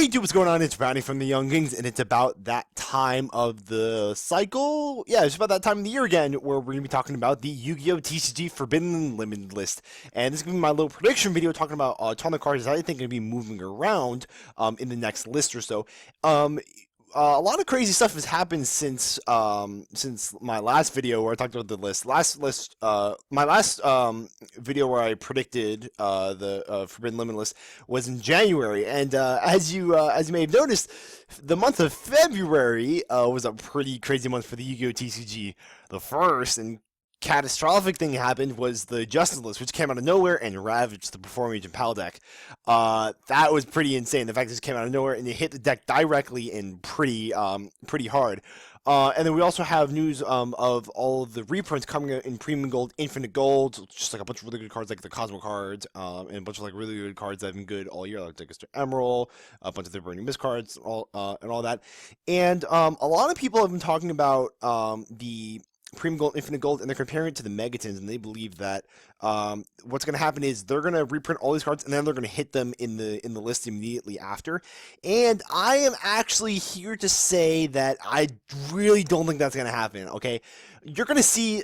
YouTube, what's going on? It's Brownie from the Youngings, and it's about that time of the cycle. Yeah, it's about that time of the year again, where we're going to be talking about the Yu-Gi-Oh! TCG Forbidden Limited List. And this is going to be my little prediction video talking about a ton of cards that I think are going to be moving around in the next list or so. A lot of crazy stuff has happened since my last video where I talked about the list. My last video where I predicted the Forbidden Limited list was in January, and as you may have noticed, the month of February was a pretty crazy month for the Yu-Gi-Oh! TCG. The first and catastrophic thing happened was the Justice list, which came out of nowhere and ravaged the Performing Agent PAL deck. That was pretty insane. The fact that it came out of nowhere and it hit the deck directly and pretty hard. And then we also have news of all of the reprints coming out in Premium Gold, Infinite Gold, just like a bunch of really good cards like the Cosmo cards, and a bunch of like really good cards that have been good all year, like Mr. Emerald, a bunch of the Burning Mist cards, and all that. And a lot of people have been talking about the Premium Gold, Infinite Gold, and they're comparing it to the Megatons, and they believe that what's going to happen is they're going to reprint all these cards, and then they're going to hit them in the list immediately after. And I am actually here to say that I really don't think that's going to happen. Okay, you're going to see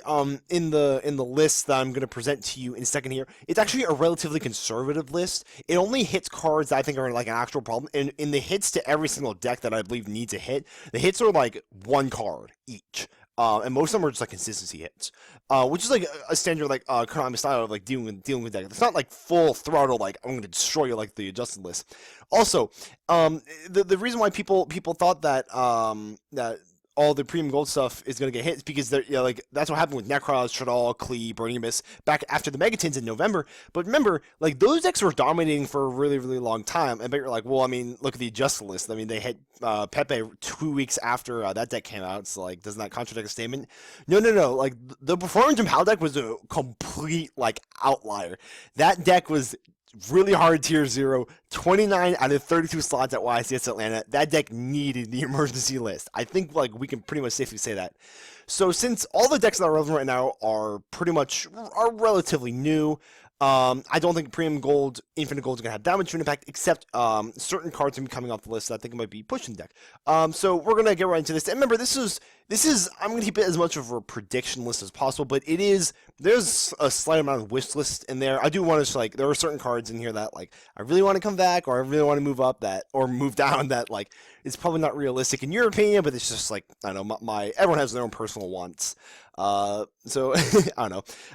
in the list that I'm going to present to you in a second here, it's actually a relatively conservative list. It only hits cards that I think are like an actual problem, and in the hits to every single deck that I believe needs a hit, the hits are like one card each. And most of them are just like consistency hits, which is like a standard like Konami style of like dealing with deck. It's not like full throttle like I'm going to destroy you like the adjusted list. Also, the reason why people thought that that all the Premium Gold stuff is going to get hit is because like that's what happened with Necros, Shadal, Klee, Burning Mist back after the Megatons in November. But remember, like those decks were dominating for a really, really long time. I bet you're like, well, I mean, look at the adjusted list. I mean, they hit Pepe 2 weeks after that deck came out. So like, doesn't that contradict a statement? No. Like the Performance and PAL deck was a complete like outlier. That deck was really hard tier 0, 29 out of 32 slots at YCS Atlanta. That deck needed the emergency list. I think like we can pretty much safely say that. So since all the decks that are relevant right now are relatively new, I don't think Premium Gold, Infinite Gold is going to have that much of an impact, except certain cards are going to be coming off the list that I think might be pushing the deck. So we're going to get right into this. And remember, this is I'm going to keep it as much of a prediction list as possible, but there's a slight amount of wish list in there. I do want to, like, there are certain cards in here that, like, I really want to come back, or I really want to move up or move down that, like, it's probably not realistic in your opinion, but it's just, like, I don't know, everyone has their own personal wants. So, I don't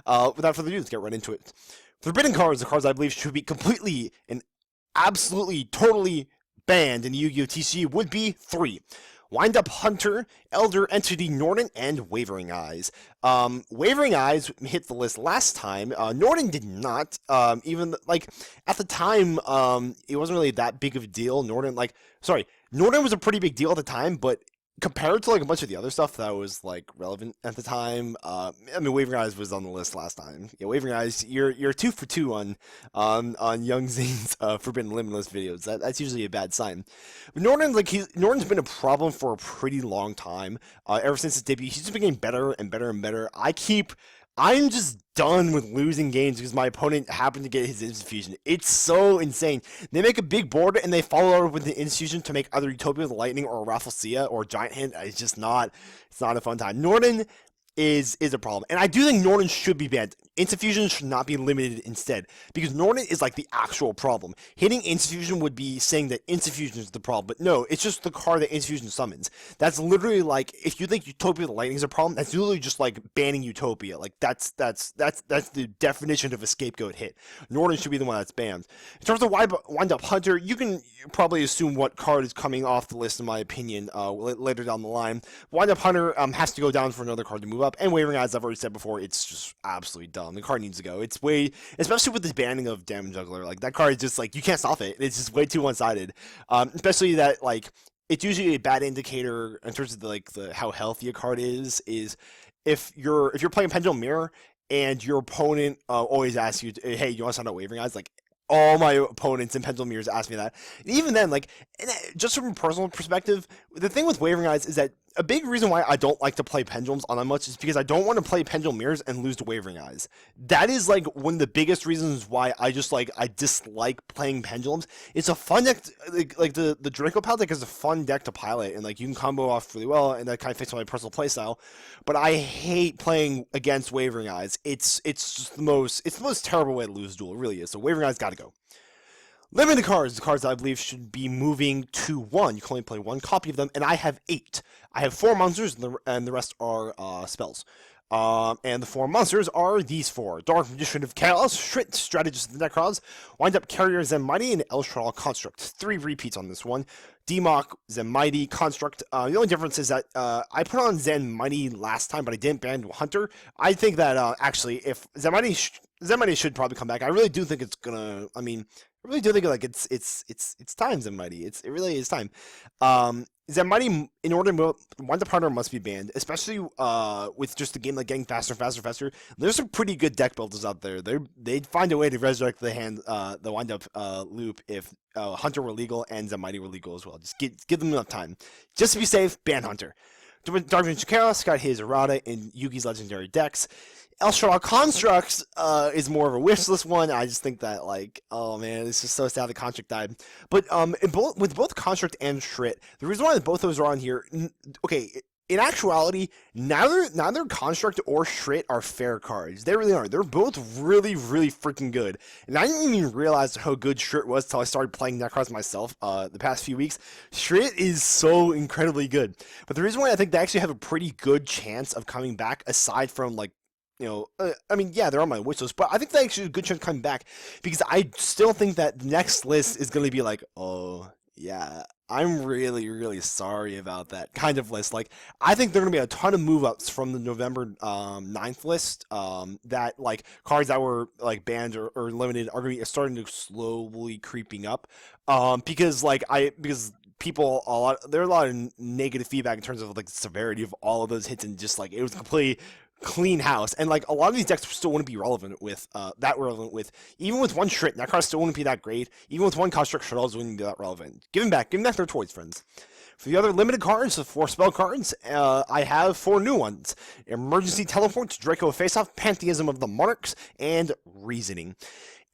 know. Without further ado, let's get right into it. Forbidden cards, the cards I believe should be completely and absolutely, totally banned in the Yu-Gi-Oh! TCG would be 3. Wind-Up Hunter, Elder Entity Norton, and Wavering Eyes. Wavering Eyes hit the list last time. Norton did not. Even, like, at the time, it wasn't really that big of a deal. Norton was a pretty big deal at the time, but compared to like a bunch of the other stuff that was like relevant at the time, I mean, Wavering Eyes was on the list last time. Yeah, Wavering Eyes, you're 2 for 2 on Young Zings Forbidden Limitless videos. That's usually a bad sign. But Norton's been a problem for a pretty long time. Ever since his debut, he's just been getting better and better and better. I'm just done with losing games because my opponent happened to get his Infusion. It's so insane. They make a big board and they follow up with the Infusion to make either Utopia with Lightning or Rafflesia or Giant Hand. It's not a fun time. Norton is a problem. And I do think Norton should be banned. Infusion should not be limited instead, because Norton is like the actual problem. Hitting Infusion would be saying that Infusion is the problem, but no, it's just the card that Infusion summons. That's literally like, if you think Utopia with Lightning is a problem, that's literally just like banning Utopia. Like that's the definition of a scapegoat hit. Norton should be the one that's banned. In terms of Wind-Up Hunter, you can probably assume what card is coming off the list, in my opinion, later down the line. Wind-Up Hunter has to go down for another card to move up, and Wavering Eyes, I've already said before, it's just absolutely dumb. The card needs to go. It's way, especially with this banning of Damage Juggler, like that card is just like, you can't stop it. It's just way too one-sided. Especially that, like, it's usually a bad indicator in terms of the how healthy a card is if you're playing Pendulum Mirror and your opponent always asks you, hey, you want to sound out Wavering Eyes? Like, all my opponents in Pendulum Mirrors ask me that. And even then, like, just from a personal perspective, the thing with Wavering Eyes is that a big reason why I don't like to play pendulums on that much is because I don't want to play pendulum mirrors and lose to wavering eyes. That is like one of the biggest reasons why I dislike playing pendulums. It's a fun deck, like the Draco Pal deck is a fun deck to pilot, and like you can combo off really well, and that kind of fits my personal playstyle. But I hate playing against wavering eyes. It's just the most terrible way to lose a duel. It really is. So wavering eyes got to go. Limited cards, the cards I believe should be moving to 1. You can only play 1 copy of them, and I have 8. I have 4 monsters, and the rest are spells. And the 4 monsters are these 4. Dark Magician of Chaos, Shrit, Strategist of the Necrons, Wind Up Carrier Zenmighty, and Elstral Construct. 3 repeats on this one. Demok, Zenmighty, Construct. The only difference is that I put on Zenmighty last time, but I didn't ban Hunter. I think that actually, if Zenmighty should probably come back. I really do think it's gonna. I mean, I really do think like it's time, Zenmighty. It really is time. Zenmighty, in order to move, Wind Up Hunter must be banned, especially with just the game like getting faster, faster, faster. There's some pretty good deck builders out there. They'd find a way to resurrect the Wind Up loop if Hunter were legal and Zenmighty were legal as well. Just give them enough time. Just to be safe, ban Hunter. Dark Magician Chaos got his errata in Yugi's legendary decks. Elstral Constructs is more of a wishlist one. I just think that, like, oh man, it's just so sad the Construct died. But with both Construct and Shrit, the reason why both those are on here, okay, in actuality, neither Construct or Shrit are fair cards. They really aren't. They're both really, really freaking good. And I didn't even realize how good Shrit was until I started playing Necrons myself the past few weeks. Shrit is so incredibly good. But the reason why I think they actually have a pretty good chance of coming back, aside from, like, I mean, yeah, they're on my wish list, but I think they actually have a good chance of coming back because I still think that the next list is going to be like, oh, yeah, I'm really, really sorry about that kind of list. Like, I think there are going to be a ton of move-ups from the November 9th list that, like, cards that were, like, banned or limited are going to be starting to slowly creeping up because people, there are a lot of negative feedback in terms of, like, the severity of all of those hits and just, like, it was completely clean house, and like a lot of these decks still wouldn't be relevant with even with one Shrit, that card still wouldn't be that great. Even with one Construct, Shrittles wouldn't be that relevant. Give them back their toys, friends. For the other limited cards, the 4 spell cards, I have 4 new ones: Emergency Teleport, Draco Face-Off, Pantheism of the Monarchs, and Reasoning.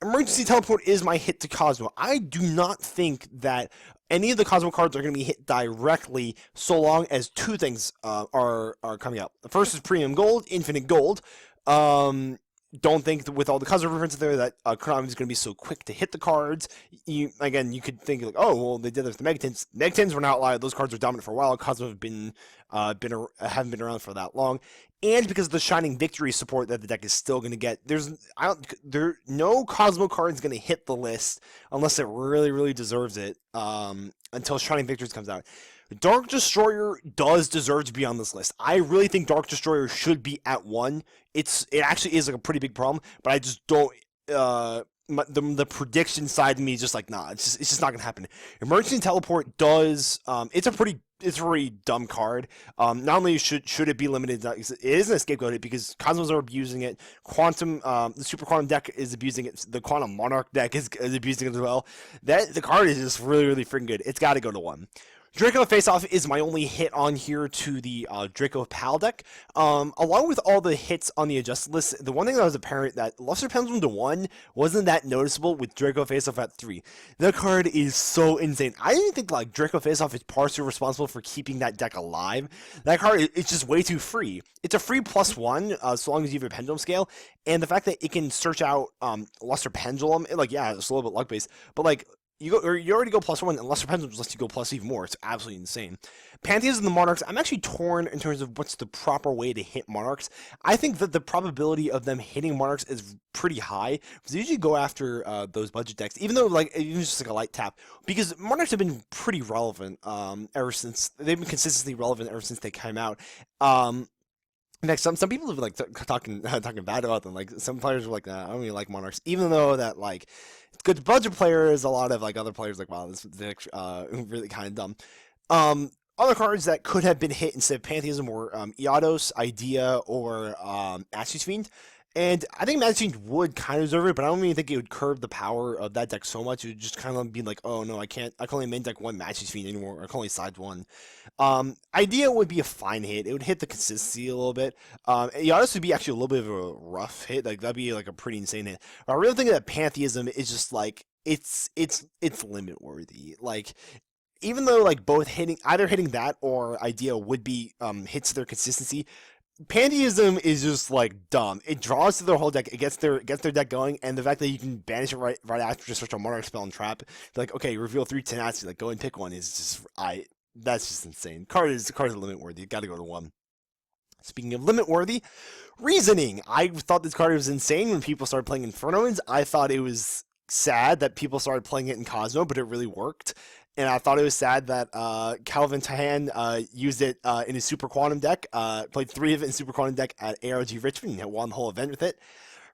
Emergency Teleport is my hit to Cosmo. I do not think that any of the Cosmo cards are going to be hit directly so long as 2 things are coming out. The first is Premium Gold, Infinite Gold. Don't think that with all the Cosmo references there that Konami is going to be so quick to hit the cards. You could think like, oh, well, they did this with the Megatins. Megatins were not allowed. Those cards were dominant for a while. Cosmo have haven't been around for that long. And because of the Shining Victory support that the deck is still going to get, no Cosmo card is going to hit the list unless it really, really deserves it until Shining Victories comes out. Dark Destroyer does deserve to be on this list. I really think Dark Destroyer should be at 1. It actually is like a pretty big problem, but I just don't. The prediction side of me is just like, nah, it's just not gonna happen. Emergency Teleport does. It's a pretty dumb card. Not only should it be limited, it isn't a scapegoat because Cosmos are abusing it. Quantum, the Super Quantum deck is abusing it. The Quantum Monarch deck is abusing it as well. The card is just really, really freaking good. It's got to go to 1. Draco Face-Off is my only hit on here to the Draco Pal deck. Along with all the hits on the adjusted list, the one thing that was apparent that Luster Pendulum to 1 wasn't that noticeable with Draco Face-Off at 3. That card is so insane. I didn't think like Draco Face-Off is partially responsible for keeping that deck alive. That card is just way too free. It's a free +1 so long as you have a Pendulum Scale, and the fact that it can search out Luster Pendulum, it's a little bit luck-based, but like, you already go +1, and Luster Pendulum lets you go plus even more. It's absolutely insane. Pantheism of the Monarchs, I'm actually torn in terms of what's the proper way to hit Monarchs. I think that the probability of them hitting Monarchs is pretty high, because they usually go after those budget decks, even though like even just like a light tap, because Monarchs have been pretty relevant ever since they've been consistently relevant ever since they came out. Next, some people have been like talking bad about them. Like some players were like, nah, I don't really like Monarchs, even though that like it's good to budget players. A lot of like other players like, wow, this is really kind of dumb. Other cards that could have been hit instead of Pantheism were Iados, Idea, or Ashes Fiend. And I think Magic Change would kind of deserve it, but I don't even think it would curb the power of that deck so much. It would just kind of be like, oh no, I can only main deck one Magic Fiend anymore. I can only side one. Idea would be a fine hit. It would hit the consistency a little bit. Giannis would be actually a little bit of a rough hit. Like that'd be like a pretty insane hit. But I really think that Pantheism is just like it's limit worthy. Like even though like both either hitting that or Idea would be hits their consistency. Pantheism is just like dumb. It draws to their whole deck. It gets their deck going, and the fact that you can banish it right after just such a Monarch spell and trap. Like okay, reveal 3 tenacity. Like go and pick one is just that's just insane. Card is limit worthy. You got to go to 1. Speaking of limit worthy, Reasoning. I thought this card was insane when people started playing Infernoids. I thought it was sad that people started playing it in Cosmo, but it really worked. And I thought it was sad that Calvin Tahan used it in his Super Quantum deck, played 3 of it in Super Quantum deck at ARG Richmond, and won the whole event with it.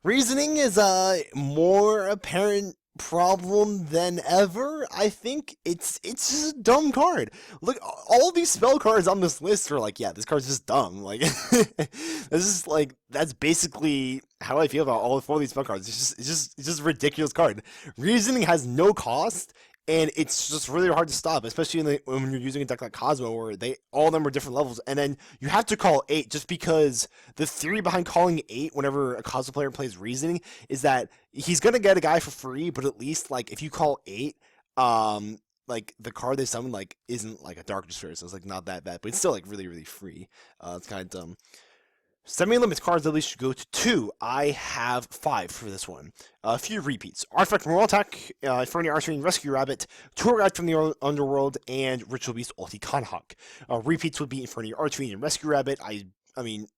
Reasoning is a more apparent problem than ever. I think it's just a dumb card. Look, all these spell cards on this list are like, yeah, this card's just dumb. Like, this is like that's basically how I feel about all 4 of these spell cards. It's just a ridiculous card. Reasoning has no cost. And it's just really hard to stop, especially when you're using a deck like Cosmo, where all of them are different levels, and then you have to call 8 just because the theory behind calling 8 whenever a Cosmo player plays Reasoning is that he's gonna get a guy for free, but at least like if you call 8, like the card they summon like isn't like a Dark Destroyer, so it's like not that bad, but it's still like really really free. It's kind of dumb. Semi-limits cards at least should go to 2. I have 5 for this one. A few repeats. Artifact Moral Attack, Inferno Archfiend Rescue Rabbit, Tour Guide from the Underworld, and Ritual Beast Ulti Conhawk. Repeats would be Inferno Archfiend and Rescue Rabbit. I mean,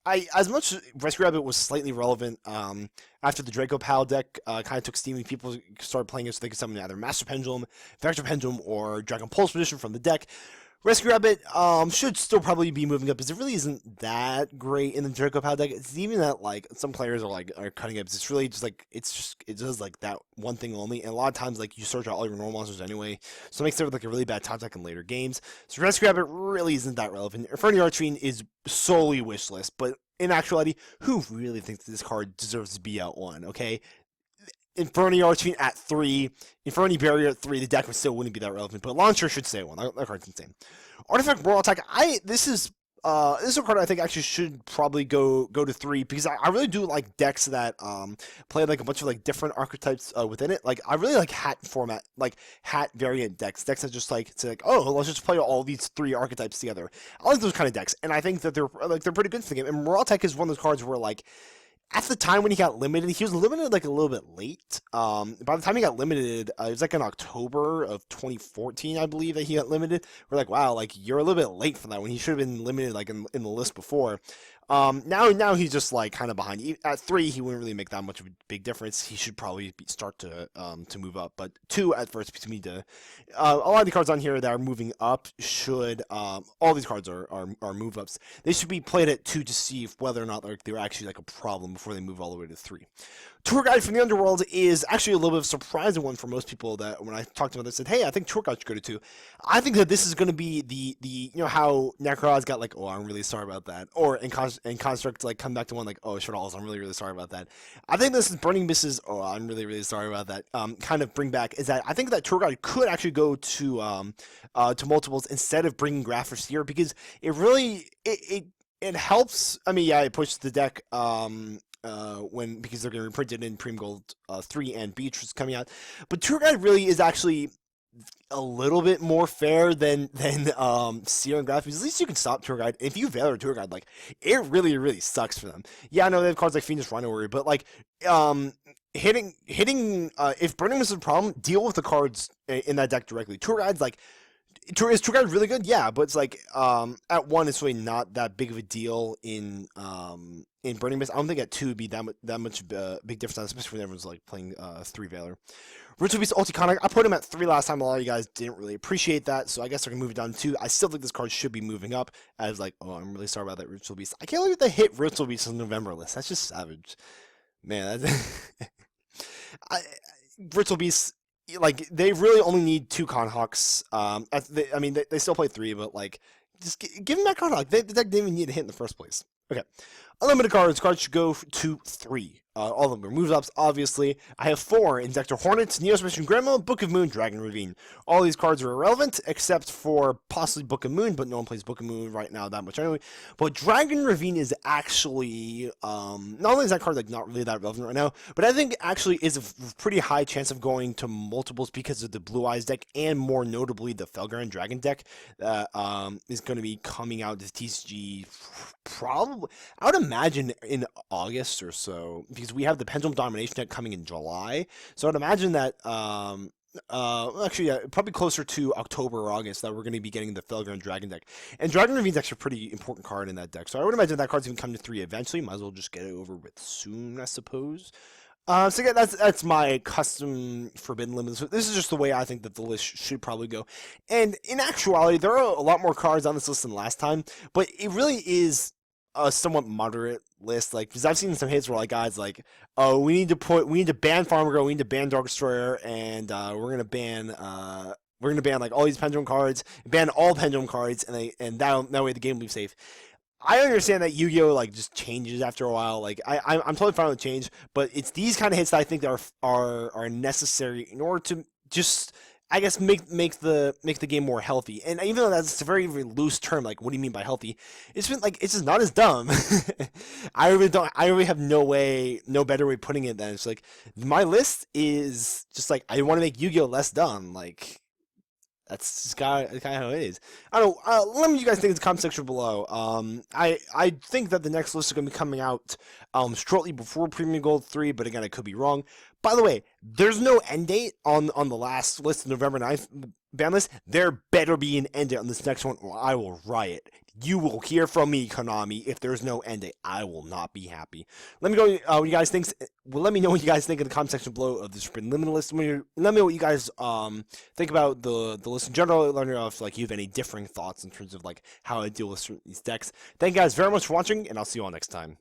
as much as Rescue Rabbit was slightly relevant after the Draco Pal deck kind of took steam, people started playing it so they could summon either Master Pendulum, Vector Pendulum, or Dragon Pulse Position from the deck. Rescue Rabbit should still probably be moving up because it really isn't that great in the Draco Pal deck. It's even that like some players are cutting it because it's really just like it does like that one thing only, and a lot of times like you search out all your normal monsters anyway, so it makes it like a really bad top deck in later games. So Rescue Rabbit really isn't that relevant. Inferno Archfiend is solely wishlist, but in actuality, who really thinks this card deserves to be out 1? Okay. Inferno Archfiend at 3, Inferno Barrier at 3, the deck still wouldn't be that relevant, but Launcher should stay at 1. That card's insane. Artifact Moral Attack, this is a card I think actually should probably go to 3 because I really do like decks that play like a bunch of like different archetypes within it. Like I really like hat format, like hat variant decks that just like it's like, oh, let's just play all these 3 archetypes together. I like those kind of decks, and I think that they're pretty good for the game. And Moral Attack is one of those cards where like at the time when he got limited, he was limited like a little bit late. By the time he got limited, it was like in October of 2014, I believe, that he got limited. We're like, wow, like you're a little bit late for that when he should have been limited like in the list before. Now he's just like kind of behind. At 3, he wouldn't really make that much of a big difference. He should probably start to move up. But 2 at first because me to a lot of the cards on here that are moving up should all these cards are move ups. They should be played at 2 to see if whether or not they're actually like a problem before they move all the way to 3. Tour Guide from the Underworld is actually a little bit of a surprising one for most people. That when I talked about this, said, "Hey, I think Tour Guide should go to 2." I think that this is going to be the you know how Necroz got like, "Oh, I'm really sorry about that," or in Construct like come back to 1 like, "Oh, Shadal's, I'm really sorry about that." I think this is Burning Misses. "Oh, I'm really sorry about that." Kind of bring back is that I think that Tour Guide could actually go to multiples instead of bringing Graphers here because it really it helps. I mean, yeah, it pushes the deck. Because they're going to be printed in Preem Gold 3 and Beach is coming out, but Tour Guide really is actually a little bit more fair than Seer and Graph because at least you can stop Tour Guide. If you Valor Tour Guide, like it really sucks for them. Yeah, I know they have cards like Phoenix Rhino, but like hitting if Burning is a problem, deal with the cards in that deck directly. Tour Guide's like. Is Tour Guide really good? Yeah, but it's like at 1, it's really not that big of a deal in Burning Mist. I don't think at 2 would be that much big difference, especially when everyone's like playing 3 Valor. Ritual Beast Ulti Conhawk, I put him at 3 last time. A lot of you guys didn't really appreciate that, so I guess they're gonna move it down to 2. I still think this card should be moving up. As like, oh, I'm really sorry about that Ritual Beast. I can't believe they hit Ritual Beast on the November list. That's just savage, man. Ritual Beast. Like they really only need 2 Conhawks. I mean, they still play 3, but like, just give them that Conhawk. The deck didn't even need to hit in the first place. Okay, Unlimited cards. Cards should go to 3. All of them are move ups, obviously. I have 4 Injector Hornets, Neos Mission Grandma, Book of Moon, Dragon Ravine. All these cards are irrelevant, except for possibly Book of Moon, but no one plays Book of Moon right now that much anyway. But Dragon Ravine is actually, not only is that card like not really that relevant right now, but I think actually is a pretty high chance of going to multiples because of the Blue Eyes deck, and more notably the Felgaren Dragon deck that is going to be coming out to TCG probably, I would imagine in August or so, because we have the Pendulum Domination deck coming in July. So I'd imagine that, actually, yeah, probably closer to October or August that we're going to be getting the Felgaren Dragon deck. And Dragon Ravine's actually a pretty important card in that deck. So I would imagine that card's going to come to 3 eventually. Might as well just get it over with soon, I suppose. So yeah, that's my custom Forbidden Limit. So this is just the way I think that the list should probably go. And in actuality, there are a lot more cards on this list than last time, but it really is a somewhat moderate list. Like, because I've seen some hits where like guys like, oh, we need to ban Farm Girl, we need to ban Dark Destroyer, and we're gonna ban like all these Pendulum cards, ban all Pendulum cards, and that way the game will be safe. I understand that Yu-Gi-Oh like just changes after a while. Like I'm totally fine with change, but it's these kind of hits that I think that are necessary in order to just, I guess, make the game more healthy. And even though that's a very, very loose term, like what do you mean by healthy? It's been like, it's just not as dumb. I really have no better way of putting it than it's like my list is just like I want to make Yu-Gi-Oh less dumb. Like, that's just kind of how it is. I don't know. Let me know what you guys think in the comment section below. I think that the next list is going to be coming out shortly before Premium Gold 3, but again, I could be wrong. By the way, there's no end date on the last list, November 9th ban list. There better be an end date on this next one, or I will riot. You will hear from me, Konami. If there's no end date, I will not be happy. Let me know what you guys think. Well, let me know what you guys think in the comment section below of this Forbidden Limited list. Let me know what you guys think about the list in general. Let me know if like you have any differing thoughts in terms of like how I deal with certain these decks. Thank you guys very much for watching, and I'll see you all next time.